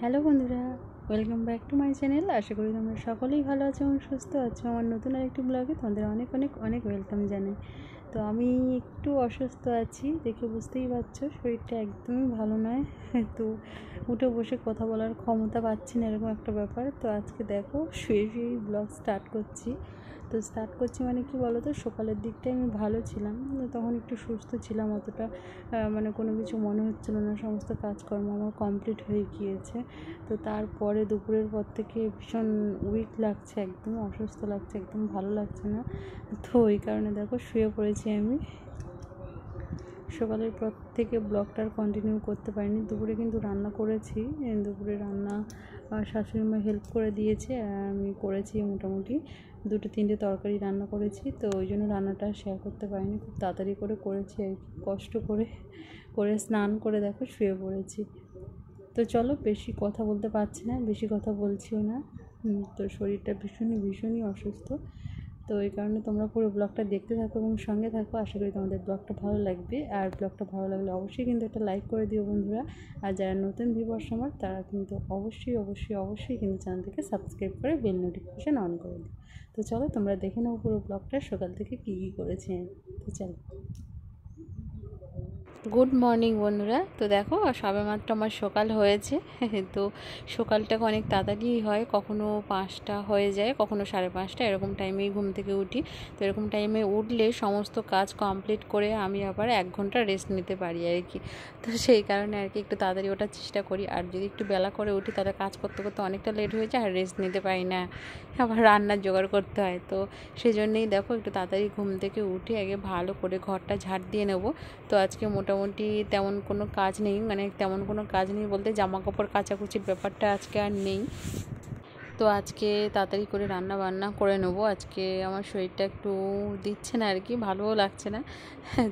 Hello বন্ধুরা, welcome back to my channel. আশা করি তোমরা সকলেই ভালো আছো এবং সুস্থ আছো। আমার নতুন আরেকটি ব্লগে তোমাদের অনেক অনেক অনেক ওয়েলকাম জানাই। তো আমি একটু অসুস্থ আছি, দেখে বুঝতেই পারছো শরীরটা একদমই ভালো নয়। তো উঠে বসে কথা বলার ক্ষমতা পাচ্ছি না, এরকম একটা ব্যাপার। তো আজকে দেখো শুয়ে শুয়েই ব্লগ স্টার্ট করছি। তো স্টার্ট করছি মানে কি বলো তো, সকালের দিকটাই আমি ভালো ছিলাম, তখন একটু সুস্থ ছিলাম, অতটা মানে কোনো কিছু মনে হচ্ছিল না, সমস্ত কাজকর্ম আমার কমপ্লিট হয়ে গিয়েছে। তো তারপরে দুপুরের পর থেকে ভীষণ উইক লাগছে, একদম অসুস্থ লাগছে, একদম ভালো লাগছে না। তো ওই কারণে দেখো শুয়ে পড়েছি আমি। সকালের পর থেকে ব্লগটা কন্টিনিউ করতে পারিনি। দুপুরে কিন্তু রান্না করেছি, দুপুরে রান্না শাশুড়ি মা হেল্প করে দিয়েছে, আর আমি করেছি মোটামুটি 2-3টে তরকারি রান্না করেছি। তো ওই জন্য রান্নাটা শেয়ার করতে পারিনি, খুব তাড়াতাড়ি করে করেছি আর কি, কষ্ট করে স্নান করে দেখো শুয়ে পড়েছি। তো চলো, বেশি কথা বলতে পারছি না, বেশি কথা বলছিও না। তো শরীরটা ভীষণই অসুস্থ। তো এই কারণে তোমরা পুরো ব্লগটা দেখতে থাকো এবং সঙ্গে থাকো। আশা করি তোমাদের ব্লগটা ভালো লাগবে। আর ব্লগটা ভালো লাগলে অবশ্যই কিন্তু একটা লাইক করে দিও বন্ধুরা। আর যারা নতুন ভিউয়ার্স আমার, তারা কিন্তু অবশ্যই কিন্তু চ্যানেলটিকে সাবস্ক্রাইব করে বেল নোটিফিকেশান অন করে দিও। তো চলো তোমরা দেখে নাও পুরো ব্লগটা, সকাল থেকে কী করেছি। তো চলো, গুড মর্নিং বন্ধুরা। তো দেখো সবেমাত্র আমার সকাল হয়েছে। তো সকালটাকে অনেক তাড়াতাড়ি হয়, কখনো 5টা হয়ে যায়, কখনো 5:30 এরকম টাইমেই ঘুম থেকে উঠি। তো এরকম টাইমে উঠলে সমস্ত কাজ কমপ্লিট করে আমি আবার 1 ঘন্টা রেস্ট নিতে পারি আর কি। তো সেই কারণে আর কি একটু তাড়াতাড়ি ওঠার চেষ্টা করি। আর যদি একটু বেলা করে উঠি তাহলে কাজ করতে করতে অনেকটা লেট হয়ে যায়, আর রেস্ট নিতে পারি না, আবার রান্নার জোগাড় করতে হয়। তো সেই জন্যেই দেখো একটু তাড়াতাড়ি ঘুম থেকে উঠে আগে ভালো করে ঘরটা ঝাড় দিয়ে নেব। তো আজকে মোটামুটি তেমন কোনো কাজ নেই, মানে তেমন কোনো কাজ নেই বলতে জামা কাপড় কাচাকুচির ব্যাপারটা আজকে আর নেই। তো আজকে তাড়াতাড়ি করে রান্না বান্না করে নেবো। আজকে আমার শরীরটা একটু দিচ্ছে না আর কি, ভালোও লাগছে না।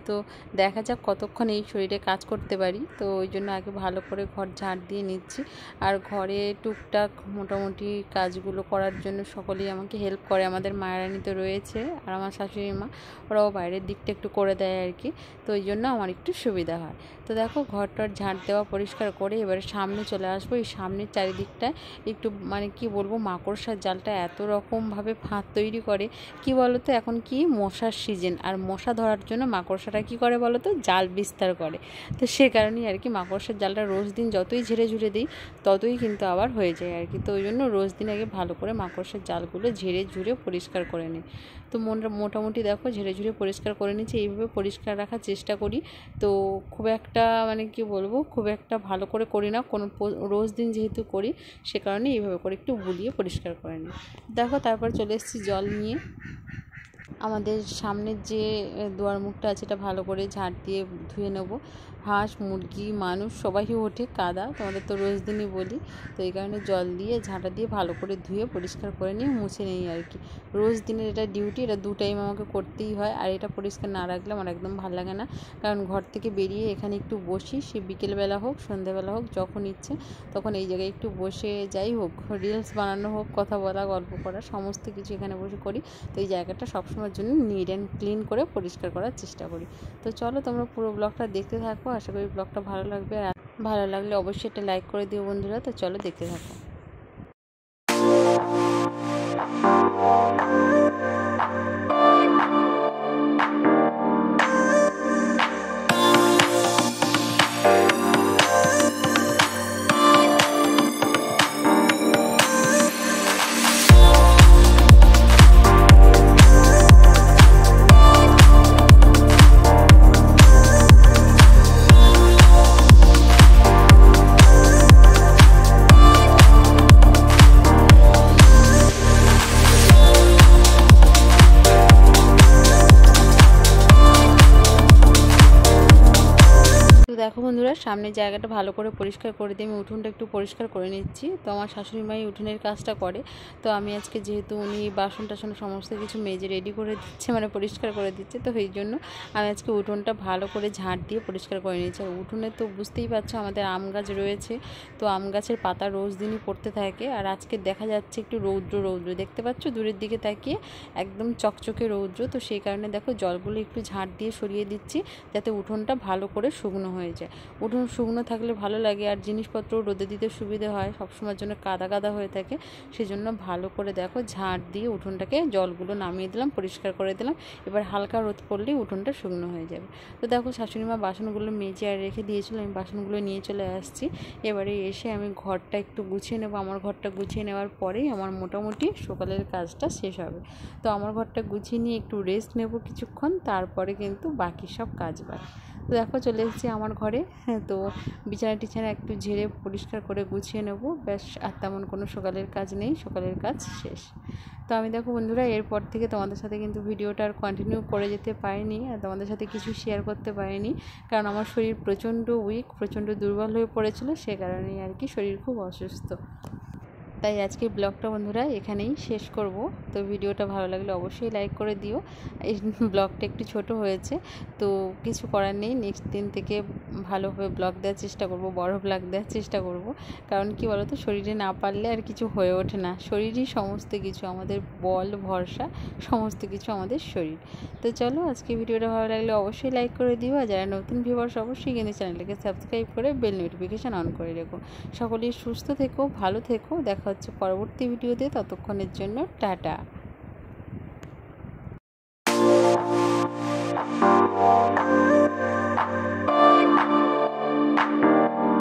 তো দেখা যাক কতক্ষণ এই শরীরে কাজ করতে পারি। তো ওই জন্য আগে ভালো করে ঘর ঝাড় দিয়ে নিচ্ছি। আর ঘরে টুকটাক মোটামুটি কাজগুলো করার জন্য সকলেই আমাকে হেল্প করে। আমাদের মায়েরানি তো রয়েছে, আর আমার শাশুড়ি মা, ওরাও বাইরের দিকটা একটু করে দেয় আর কি। তো ওই জন্য আমার একটু সুবিধা হয়। তো দেখো ঘরটার ঝাড় দেওয়া পরিষ্কার করে এবারে সামনে চলে আসবো। এই সামনের চারিদিকটায় একটু মানে কি বলবো, মাকড়সার জালটা এত রকমভাবে ফাঁদ তৈরি করে, কি বলতো, এখন কি মশার সিজন, আর মশা ধরার জন্য মাকড়সাটা কি করে বলতো, জাল বিস্তার করে। তো সে কারণেই আর কি মাকড়সার জালটা রোজ দিন যতই ঝেড়ে ঝুড়ে দিই ততই কিন্তু আবার হয়ে যায় আর কি। তো ওই জন্য রোজ দিন আগে ভালো করে মাকড়সার জালগুলো ঝেড়ে ঝুড়ে পরিষ্কার করে নিই। তো মোটামুটি দেখো ঝেড়ে ঝুড়ে পরিষ্কার করে নিচ্ছি, এইভাবে পরিষ্কার রাখার চেষ্টা করি। তো খুব একটা মানে কি বলবো, খুব একটা ভালো করে করি না, কোনো রোজ দিন যেহেতু করি সে কারণে এইভাবে করে একটু বুলিয়ে পরিষ্কার করে নিই। দেখো তারপর চলে এসেছি জল নিয়ে। আমাদের সামনের যে দুয়ার মুখটা আছে এটা ভালো করে ঝাড় দিয়ে ধুয়ে নেব। হাঁস মুরগি মানুষ সবাই ওঠে কাদা, তোমাদের তো রোজ দিনই বলি। তো এই কারণে জল দিয়ে ঝাঁটা দিয়ে ভালো করে ধুয়ে পরিষ্কার করে নিয়ে মুছে নেই আর কি। রোজ দিনের এটা ডিউটি, এটা 2 টাইম আমাকে করতেই হয়। আর এটা পরিষ্কার না রাখলে আমার একদম ভালো লাগে না, কারণ ঘর থেকে বেরিয়ে এখানে একটু বসি, সে বিকেলবেলা হোক সন্ধ্যাবেলা হোক যখন ইচ্ছে তখন এই জায়গায় একটু বসে, যাই হোক রিলস বানানো হোক, কথা বলা, গল্প করা, সমস্ত কিছু এখানে বসে করি। তো এই জায়গাটা সবসময়ের জন্য নিট অ্যান্ড ক্লিন করে পরিষ্কার করার চেষ্টা করি। তো চলো তোমরা পুরো ব্লগটা দেখতে থাকো, আশা করি ব্লগটা ভালো লাগবে। আর ভালো লাগলে অবশ্যই একটা লাইক করে দিও বন্ধুরা। তো চলো দেখতে থাকো। দেখো বন্ধুরা, সামনের জায়গাটা ভালো করে পরিষ্কার করে দিয়ে আমি উঠোনটা একটু পরিষ্কার করে নিচ্ছি। তো আমার শাশুড়ি মাই উঠোনের কাজটা করে, তো আমি আজকে যেহেতু উনি বাসন টাসন সমস্ত কিছু মেজে রেডি করে দিচ্ছে, মানে পরিষ্কার করে দিচ্ছে, তো এই জন্য আমি আজকে উঠোনটা ভালো করে ঝাঁট দিয়ে পরিষ্কার করে নিচ্ছি। আর উঠোনে তো বুঝতেই পারছো আমাদের আম গাছ রয়েছে, তো আম গাছের পাতা রোজ দিনই পড়তে থাকে। আর আজকে দেখা যাচ্ছে একটু রৌদ্র দেখতে পাচ্ছ দূরের দিকে তাকিয়ে, একদম চকচকে রৌদ্র। তো সেই কারণে দেখো জলগুলো একটু ঝাঁট দিয়ে সরিয়ে দিচ্ছি, যাতে উঠোনটা ভালো করে শুকনো হয়ে যায়। উঠোন শুকনো থাকলে ভালো লাগে, আর জিনিসপত্র রোদে দিতে সুবিধে হয়, সবসময়ের জন্য কাদা কাদা হয়ে থাকে। সেজন্য ভালো করে দেখো ঝাঁট দিয়ে উঠোনটাকে জলগুলো নামিয়ে দিলাম, পরিষ্কার করে দিলাম। এবার হালকা রোদ পড়লেই উঠোনটা শুকনো হয়ে যাবে। তো দেখো শাশুড়ি মা বাসনগুলো মেজে আর রেখে দিয়েছিল, আমি বাসনগুলো নিয়ে চলে আসছি। এবারে এসে আমি ঘরটা একটু গুছিয়ে নেবো। আমার ঘরটা গুছিয়ে নেওয়ার পরেই আমার মোটামুটি সকালের কাজটা শেষ হবে। তো আমার ঘরটা গুছিয়ে নিয়ে একটু রেস্ট নেব কিছুক্ষণ, তারপরে কিন্তু বাকি সব কাজ বাড়ে। তো দেখো চলে এসেছি আমার ঘরে। তো বিছানা টিছানা একটু ঝেড়ে পরিষ্কার করে গুছিয়ে নেব, ব্যাস। আর তেমন কোনো সকালের কাজ নেই, সকালের কাজ শেষ। তো আমি দেখো বন্ধুরা, এরপর থেকে তোমাদের সাথে কিন্তু ভিডিওটা আর কন্টিনিউ করে যেতে পারিনি, আর তোমাদের সাথে কিছু শেয়ার করতে পারিনি, কারণ আমার শরীর প্রচণ্ড উইক, প্রচণ্ড দুর্বল হয়ে পড়েছিল, সে কারণেই আর কি, শরীর খুব অসুস্থ। তাই আজকে ব্লগটা বন্ধুরা এখানেই শেষ করব। তো ভিডিওটা ভালো লাগলে অবশ্যই লাইক করে দিও। এই ব্লগটা একটু ছোট হয়েছে, তো কিছু করার নেই, নেক্সট দিন থেকে ভালোভাবে ব্লগ দেওয়ার চেষ্টা করব, বড় ব্লগ দেওয়ার চেষ্টা করব। কারণ কি বলো তো, শরীরে না পারলে আর কিছু হয়ে ওঠে না। শরীরই সমস্ত কিছু, আমাদের বল ভরসা সমস্ত কিছু আমাদের শরীর। তো চলো, আজকে ভিডিওটা ভালো লাগলে অবশ্যই লাইক করে দিও, আর যারা নতুন ভিউয়ার্স অবশ্যই কিন্তু চ্যানেলটাকে সাবস্ক্রাইব করে বেল নোটিফিকেশান অন করে রেখো। সকলেই সুস্থ থেকো, ভালো থেকো। দেখা হচ্ছে পরবর্তী ভিডিওতে, ততক্ষণের জন্য টাটা।